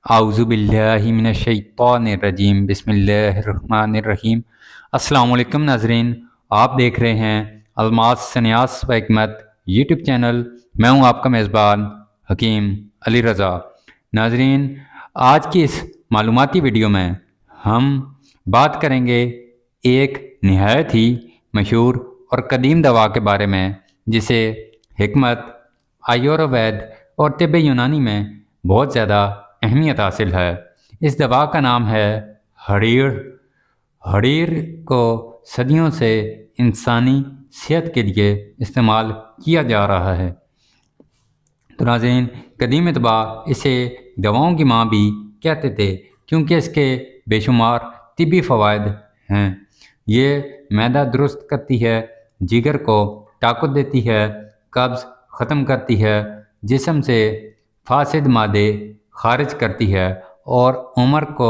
اعوذ باللہ من الشیطان الرجیم بسم اللہ الرحمن الرحیم۔ السلام علیکم ناظرین، آپ دیکھ رہے ہیں الماس سنیاس و حکمت یوٹیوب چینل۔ میں ہوں آپ کا میزبان حکیم علی رضا۔ ناظرین، آج کی اس معلوماتی ویڈیو میں ہم بات کریں گے ایک نہایت ہی مشہور اور قدیم دوا کے بارے میں، جسے حکمت، آیوروید اور طب یونانی میں بہت زیادہ اہمیت حاصل ہے۔ اس دوا کا نام ہے ہڑیر۔ ہڑیر کو صدیوں سے انسانی صحت کے لیے استعمال کیا جا رہا ہے۔ تو ناظرین، قدیم اتباع اسے دواؤں کی ماں بھی کہتے تھے، کیونکہ اس کے بے شمار طبی فوائد ہیں۔ یہ معدہ درست کرتی ہے، جگر کو طاقت دیتی ہے، قبض ختم کرتی ہے، جسم سے فاسد مادے خارج کرتی ہے اور عمر کو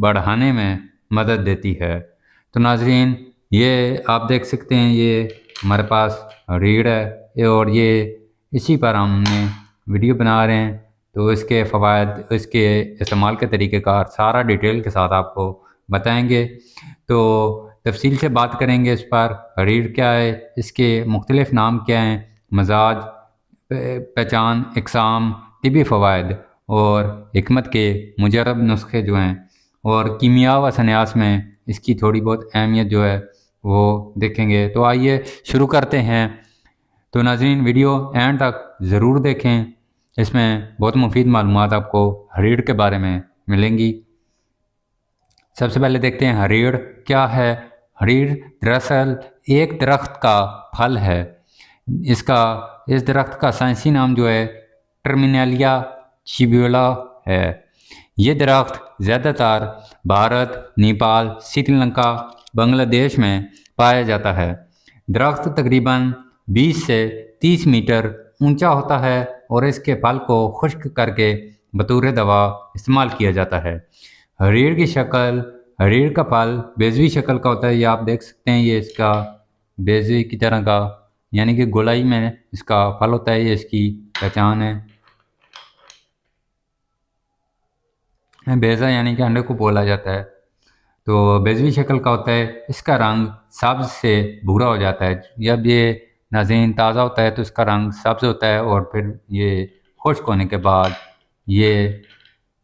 بڑھانے میں مدد دیتی ہے۔ تو ناظرین، یہ آپ دیکھ سکتے ہیں، یہ ہمارے پاس ہڑیر ہے اور یہ اسی پر ہم نے ویڈیو بنا رہے ہیں۔ تو اس کے فوائد، اس کے استعمال کے طریقہ کار سارا ڈیٹیل کے ساتھ آپ کو بتائیں گے۔ تو تفصیل سے بات کریں گے اس پر، ہڑیر کیا ہے، اس کے مختلف نام کیا ہیں، مزاج، پہچان، اقسام، طبی فوائد اور حکمت کے مجرب نسخے جو ہیں، اور کیمیا و سنیاس میں اس کی تھوڑی بہت اہمیت جو ہے وہ دیکھیں گے۔ تو آئیے شروع کرتے ہیں۔ تو ناظرین، ویڈیو اینڈ تک ضرور دیکھیں، اس میں بہت مفید معلومات آپ کو ہڑیر کے بارے میں ملیں گی۔ سب سے پہلے دیکھتے ہیں ہڑیر کیا ہے۔ ہڑیر دراصل ایک درخت کا پھل ہے۔ اس درخت کا سائنسی نام جو ہے ٹرمینیلیا چیبیولا ہے۔ یہ درخت زیادہ تر بھارت، نیپال، سری لنکا، بنگلہ دیش میں پایا جاتا ہے۔ درخت تقریباً 20 سے 30 میٹر اونچا ہوتا ہے اور اس کے پھل کو خشک کر کے بطور دوا استعمال کیا جاتا ہے۔ ہڑیر کی شکل، ہڑیر کا پھل بیضوی شکل کا ہوتا ہے، یہ آپ دیکھ سکتے ہیں، یہ اس کا بیضوی کی طرح کا، یعنی کہ گولائی میں اس کا پھل ہوتا ہے، یہ اس کی پہچان ہے۔ بیضا یعنی کہ انڈے کو بولا جاتا ہے، تو بیضوی شکل کا ہوتا ہے۔ اس کا رنگ سبز سے بھورا ہو جاتا ہے۔ جب یہ ناظرین تازہ ہوتا ہے تو اس کا رنگ سبز ہوتا ہے، اور پھر یہ خشک ہونے کے بعد یہ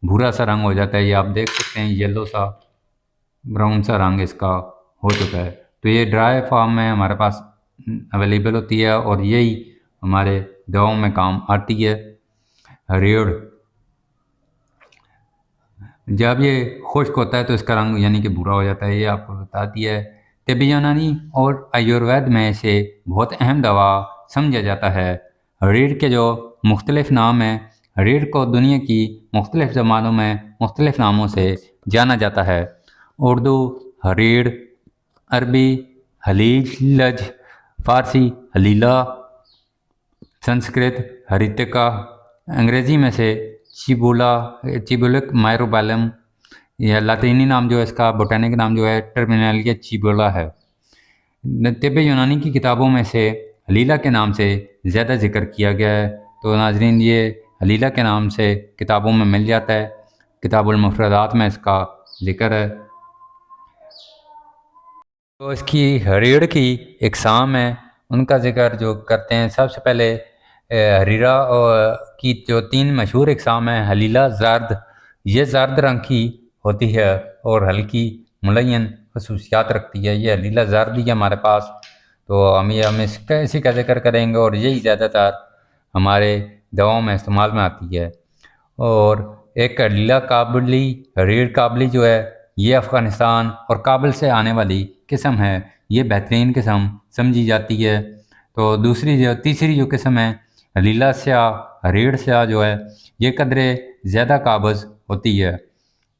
بھورا سا رنگ ہو جاتا ہے۔ یہ آپ دیکھ سکتے ہیں، یلو سا، براؤن سا رنگ اس کا ہو چکا ہے۔ تو یہ ڈرائی فارم میں ہمارے پاس اویلیبل ہوتی ہے اور یہی ہمارے دواؤں میں کام آتی ہے۔ ہڑیر جب یہ خشک ہوتا ہے تو اس کا رنگ یعنی کہ بھورا ہو جاتا ہے، یہ آپ کو بتا دیا ہے۔ طب یونانی اور آیوروید میں اسے بہت اہم دوا سمجھا جاتا ہے۔ ہڑیر کے جو مختلف نام ہیں، ہڑیر کو دنیا کی مختلف زبانوں میں مختلف ناموں سے جانا جاتا ہے۔ اردو ہڑیر، عربی ہلیلج، فارسی ہلیلہ، سنسکرت ہریتکا، انگریزی میں سے چیبولک مائروبیلم، یا لاطینی نام جو ہے اس کا بوٹینک نام جو ہے ٹرمینیلیا چیبولا ہے۔ طب یونانی کی کتابوں میں سے ہلیلہ کے نام سے زیادہ ذکر کیا گیا ہے۔ تو ناظرین، یہ ہلیلہ کے نام سے کتابوں میں مل جاتا ہے، کتاب المفردات میں اس کا ذکر ہے۔ تو اس کی ہڑیر کی اقسام ہیں، ان کا ذکر جو کرتے ہیں۔ سب سے پہلے ہریرا کی جو 3 مشہور اقسام ہیں، ہلیلہ زرد، یہ زرد رنگ کی ہوتی ہے اور ہلکی ملین خصوصیات رکھتی ہے۔ یہ ہلیلہ زرد ہی ہمارے پاس، تو ہم اسی کا ذکر کریں گے، اور یہی زیادہ تر ہمارے دواؤں میں استعمال میں آتی ہے۔ اور ایک ہلیلہ کابلی، ہڑیر کابلی جو ہے، یہ افغانستان اور کابل سے آنے والی قسم ہے، یہ بہترین قسم سمجھی جاتی ہے۔ تو تیسری جو قسم ہے ہلیلہ سیاہ، ہڑیر سیاہ جو ہے، یہ قدرے زیادہ قابض ہوتی ہے۔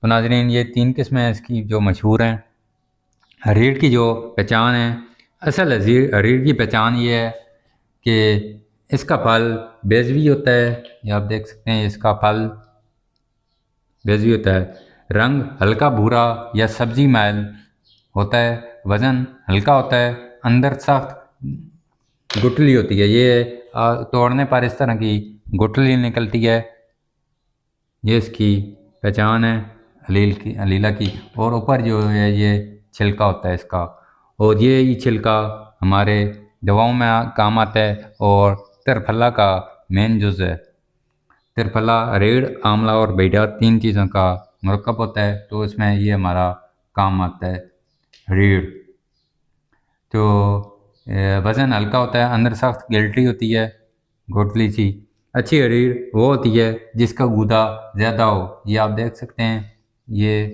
تو ناظرین، یہ 3 قسمیں اس کی جو مشہور ہیں۔ ہڑیر کی جو پہچان ہے، اصل ہڑیر کی پہچان یہ ہے کہ اس کا پھل بیضوی ہوتا ہے، یہ آپ دیکھ سکتے ہیں، اس کا پھل بیضوی ہوتا ہے، رنگ ہلکا بھورا یا سبزی میل ہوتا ہے، وزن ہلکا ہوتا ہے، اندر سخت گٹھلی ہوتی ہے، یہ توڑنے پر اس طرح کی گٹھلی نکلتی ہے، یہ اس کی پہچان ہے علیلہ کی، اور اوپر جو ہے یہ چھلکا ہوتا ہے اس کا، اور یہ چھلکا ہمارے دواؤں میں کام آتا ہے، اور ترپھلا کا مین جز ہے۔ ترپھلا ریڑھ، آملہ اور بیڈا 3 چیزوں کا مرکب ہوتا ہے، تو اس میں یہ ہمارا کام آتا ہے ریڑھ۔ تو وزن ہلکا ہوتا ہے، اندر سخت گلٹی ہوتی ہے، گھوٹلی سی۔ اچھی ریڑھ وہ ہوتی ہے جس کا گودا زیادہ ہو، یہ آپ دیکھ سکتے ہیں، یہ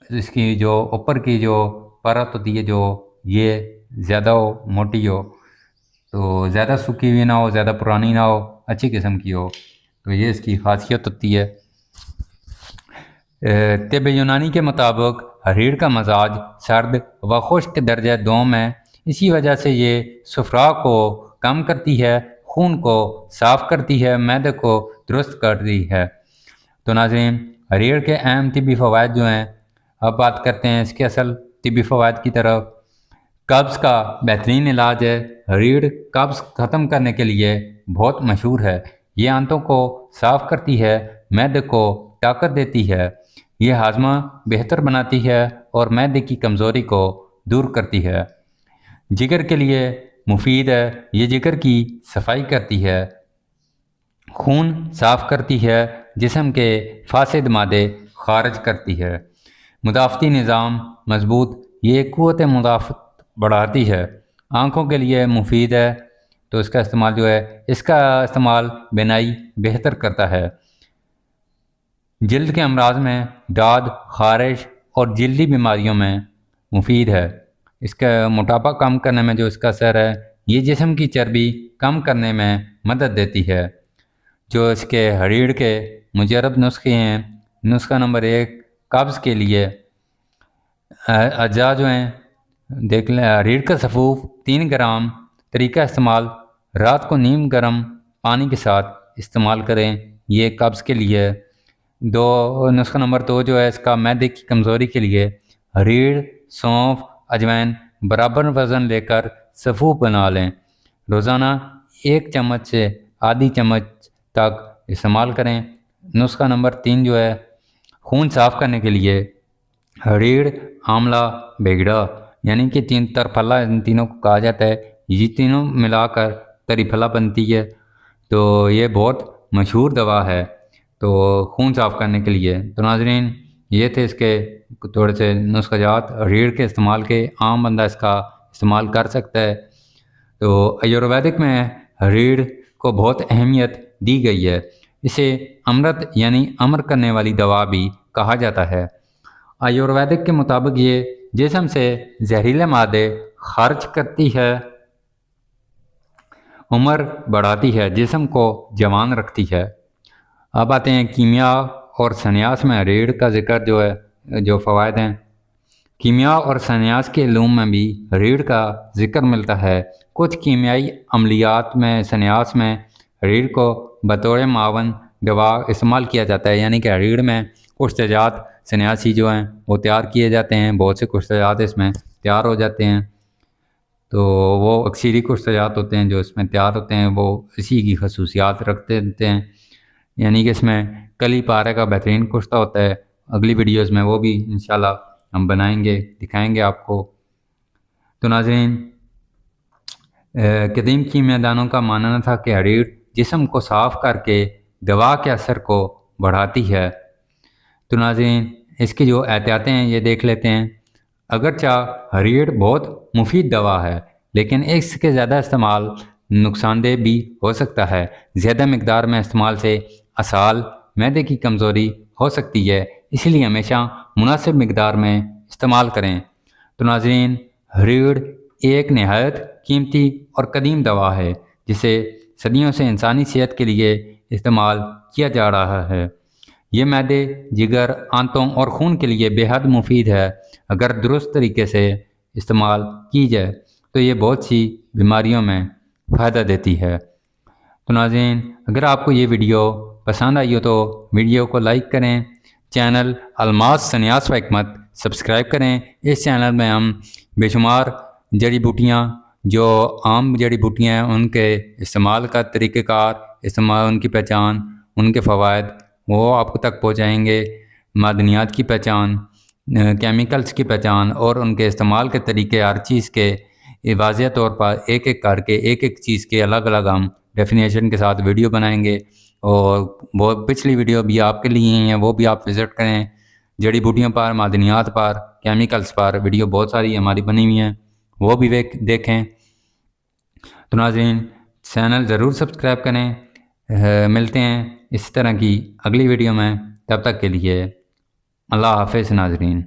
اس کی جو اوپر کی جو پرت ہوتی ہے جو یہ زیادہ ہو، موٹی ہو، تو زیادہ سوکھی ہوئی نہ ہو، زیادہ پرانی نہ ہو، اچھی قسم کی ہو، تو یہ اس کی خاصیت ہوتی ہے۔ طب یونانی کے مطابق ریڑھ کا مزاج سرد و خشک درجہ دوم ہے، اسی وجہ سے یہ صفرا کو کم کرتی ہے، خون کو صاف کرتی ہے، معدے کو درست کرتی ہے۔ تو ناظرین، ریڑھ کے اہم طبی فوائد جو ہیں، اب بات کرتے ہیں اس کے اصل طبی فوائد کی طرف۔ قبض کا بہترین علاج ہے، ریڑھ قبض ختم کرنے کے لیے بہت مشہور ہے، یہ آنتوں کو صاف کرتی ہے، معدے کو طاقت دیتی ہے، یہ ہاضمہ بہتر بناتی ہے اور معدے کی کمزوری کو دور کرتی ہے۔ جگر کے لیے مفید ہے، یہ جگر کی صفائی کرتی ہے، خون صاف کرتی ہے، جسم کے فاسد مادے خارج کرتی ہے۔ مدافعتی نظام مضبوط، یہ قوت مدافعت بڑھاتی ہے۔ آنکھوں کے لیے مفید ہے، تو اس کا استعمال بینائی بہتر کرتا ہے۔ جلد کے امراض میں داد، خارش اور جلدی بیماریوں میں مفید ہے۔ اس کا موٹاپا کم کرنے میں جو اس کا اثر ہے، یہ جسم کی چربی کم کرنے میں مدد دیتی ہے۔ جو اس کے ریڑھ کے مجرب نسخے ہیں، نسخہ نمبر 1 قبض کے لیے اجزاء جو ہیں دیکھ لیں۔ ریڑھ کا سفوف 3 گرام، طریقہ استعمال رات کو نیم گرم پانی کے ساتھ استعمال کریں، یہ قبض کے لیے۔ نسخہ نمبر 2 جو ہے اس کا معدے کی کمزوری کے لیے، ریڑھ، سونف، اجوائن برابر وزن لے کر سفوف بنا لیں، روزانہ 1 چمچ سے آدھی چمچ تک استعمال کریں۔ نسخہ نمبر 3 جو ہے خون صاف کرنے کے لیے، ریڑھ، آملہ، بیگڑا، یعنی کہ 3 ترپھلا، ان تینوں کو کہا جاتا ہے، یہ تینوں ملا کر تریپھلا بنتی ہے، تو یہ بہت مشہور دوا ہے تو خون صاف کرنے کے لیے۔ تو ناظرین، یہ تھے اس کے تھوڑے سے نسخہ جات ریڑھ کے استعمال کے، عام بندہ اس کا استعمال کر سکتا ہے۔ تو آیورویدک میں ریڑھ کو بہت اہمیت دی گئی ہے، اسے امرت یعنی امر کرنے والی دوا بھی کہا جاتا ہے۔ آیورویدک کے مطابق یہ جسم سے زہریلے مادے خارج کرتی ہے، عمر بڑھاتی ہے، جسم کو جوان رکھتی ہے۔ اب آتے ہیں کیمیا اور سنیاس میں ریڑھ کا ذکر جو فوائد ہیں۔ کیمیا اور سنیاس کے علوم میں بھی ریڑھ کا ذکر ملتا ہے۔ کچھ کیمیائی عملیات میں سنیاس میں ریڑھ کو بطور معاون دوا استعمال کیا جاتا ہے، یعنی کہ ریڑھ میں کچھ تیجات سنیاسی جو ہیں وہ تیار کیے جاتے ہیں، بہت سے کچھ تیجات اس میں تیار ہو جاتے ہیں، تو وہ اکثیری کچھ تیجات ہوتے ہیں جو اس میں تیار ہوتے ہیں، وہ اسی کی خصوصیات رکھتے ہیں، یعنی کہ اس میں کلی پارے کا بہترین کشتہ ہوتا ہے۔ اگلی ویڈیوز میں وہ بھی انشاءاللہ ہم بنائیں گے، دکھائیں گے آپ کو۔ تو ناظرین، قدیم کیمیاء دانوں کا ماننا تھا کہ ریڑھ جسم کو صاف کر کے دوا کے اثر کو بڑھاتی ہے۔ تو ناظرین، اس کی جو احتیاطیں ہیں یہ دیکھ لیتے ہیں۔ اگرچہ ریڑھ بہت مفید دوا ہے، لیکن اس کے زیادہ استعمال نقصان دہ بھی ہو سکتا ہے۔ زیادہ مقدار میں استعمال سے اسہال، معدے کی کمزوری ہو سکتی ہے، اس لیے ہمیشہ مناسب مقدار میں استعمال کریں۔ تو ناظرین، ریڑھ ایک نہایت قیمتی اور قدیم دوا ہے جسے صدیوں سے انسانی صحت کے لیے استعمال کیا جا رہا ہے۔ یہ معدے، جگر، آنتوں اور خون کے لیے بے حد مفید ہے۔ اگر درست طریقے سے استعمال کی جائے تو یہ بہت سی بیماریوں میں فائدہ دیتی ہے۔ تو ناظرین، اگر آپ کو یہ ویڈیو پسند آئی ہو تو ویڈیو کو لائک کریں، چینل الماس سنیاس و حکمت سبسکرائب کریں۔ اس چینل میں ہم بے شمار جڑی بوٹیاں، جو عام جڑی بوٹیاں ہیں، ان کے استعمال کا طریقہ کار، ان کی پہچان، ان کے فوائد وہ آپ تک پہنچائیں گے۔ معدنیات کی پہچان، کیمیکلز کی پہچان اور ان کے استعمال کے طریقے، ہر چیز کے واضح طور پر ایک ایک کر کے ایک ایک چیز کے الگ الگ ہم ڈیفینیشن کے ساتھ ویڈیو بنائیں گے، اور وہ پچھلی ویڈیو بھی آپ کے لیے ہیں، وہ بھی آپ وزٹ کریں۔ جڑی بوٹیوں پر، معدنیات پر، کیمیکلز پر ویڈیو بہت ساری ہماری بنی ہوئی ہیں، وہ بھی دیکھیں۔ تو ناظرین، چینل ضرور سبسکرائب کریں۔ ملتے ہیں اس طرح کی اگلی ویڈیو میں، تب تک کے لیے اللہ حافظ ناظرین۔